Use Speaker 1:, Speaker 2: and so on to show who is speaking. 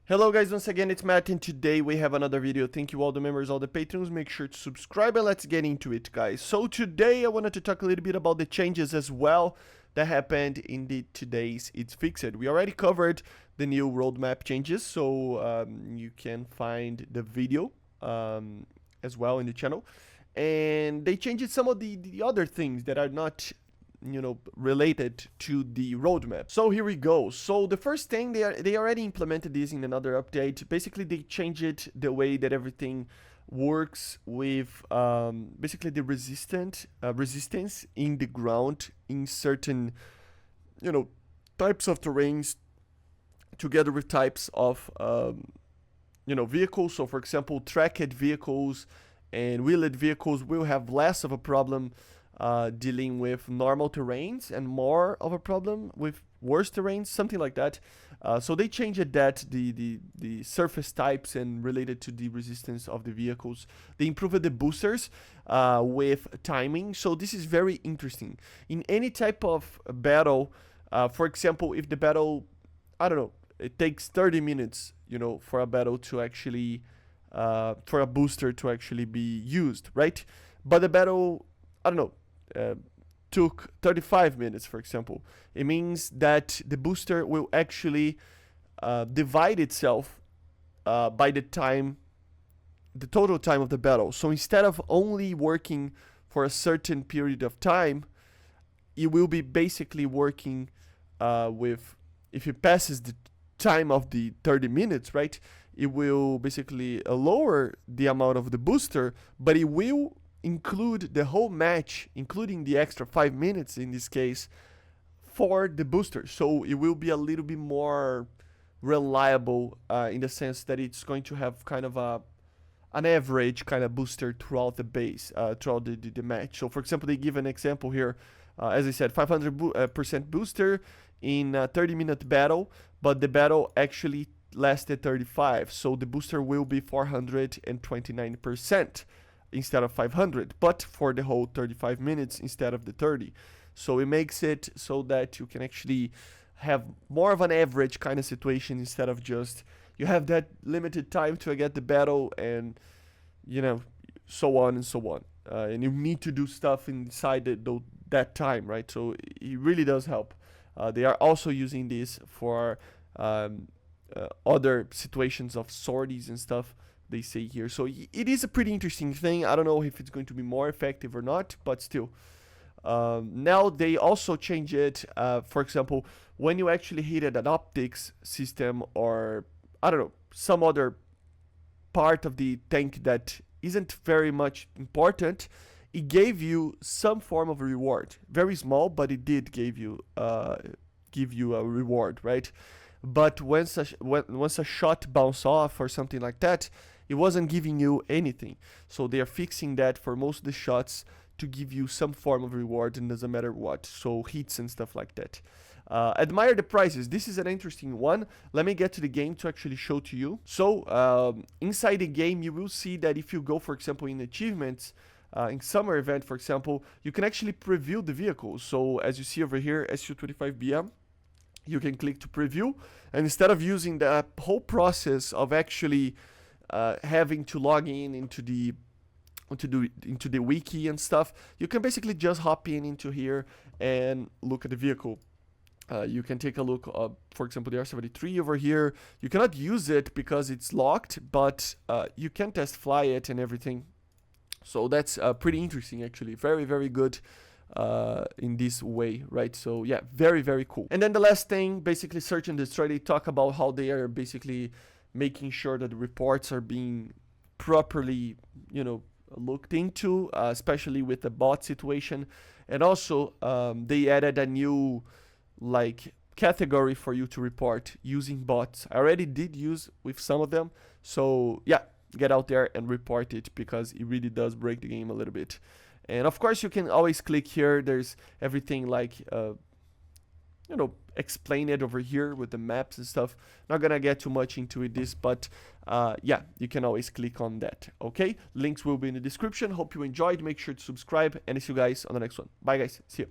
Speaker 1: Hello guys, once again it's Matt, and today we have another video. Thank you all the members, all the patrons. Make sure to subscribe and let's get into it, guys. So today I wanted to talk a little bit about the changes as well that happened in the today's It's Fixed. We already covered the new roadmap changes, so you can find the video as well in the channel. And they changed some of the other things that are not related to the roadmap. So here we go. So the first thing, they already implemented this in another update. Basically they changed the way that everything works with basically the resistance in the ground in certain types of terrains, together with types of vehicles. So for example, tracked vehicles and wheeled vehicles will have less of a problem dealing with normal terrains and more of a problem with worse terrains, something like that. So they changed that, the surface types and related to the resistance of the vehicles. They improved the boosters with timing. So this is very interesting. In any type of battle, for example, if the battle, I don't know, it takes 30 minutes, for a battle to actually, for a booster to actually be used, right? But the battle, I don't know, took 35 minutes, for example. It means that the booster will actually divide itself by the total time of the battle. So instead of only working for a certain period of time, it will be basically working with, if it passes the time of the 30 minutes, right, it will basically lower the amount of the booster, but it will include the whole match, including the extra 5 minutes in this case, for the booster. So it will be a little bit more reliable in the sense that it's going to have kind of an average kind of booster throughout the base, throughout the match. So for example, they give an example here, as I said, 500% booster in a 30-minute battle, but the battle actually lasted 35, so the booster will be 429% instead of 500, but for the whole 35 minutes instead of the 30. So it makes it so that you can actually have more of an average kind of situation instead of just you have that limited time to get the battle and so on and so on, and you need to do stuff inside that time, right? So it really does help. They are also using this for other situations of sorties and stuff, they say here. So it is a pretty interesting thing. I don't know if it's going to be more effective or not, but still. Now they also change it, for example, when you actually hit an optics system or, I don't know, some other part of the tank that isn't very much important, it gave you some form of reward. Very small, but it did give you a reward, right? But once a shot bounce off or something like that, it wasn't giving you anything. So they are fixing that for most of the shots to give you some form of reward, and doesn't matter what. So hits and stuff like that. Admire the prizes. This is an interesting one. Let me get to the game to actually show to you. So inside the game, you will see that if you go, for example, in achievements, in summer event, for example, you can actually preview the vehicle. So as you see over here, SU25BM, you can click to preview, and instead of using the whole process of actually having to log in into the wiki and stuff, you can basically just hop into here and look at the vehicle. You can take a look, for example, the R73 over here. You cannot use it because it's locked, but you can test fly it and everything. So that's pretty interesting, actually. Very, very good in this way, right? So yeah, very, very cool. And then the last thing, basically search and destroy. They talk about how they are basically making sure that the reports are being properly, looked into, especially with the bot situation. And also they added a new category for you to report using bots. I already did use with some of them, so yeah, get out there and report it, because it really does break the game a little bit. And of course you can always click here. There's everything explain it over here with the maps and stuff. Not gonna get too much into this, but yeah, you can always click on that. Okay, links will be in the description. Hope you enjoyed. Make sure to subscribe, and see you guys on the next one. Bye guys, see you.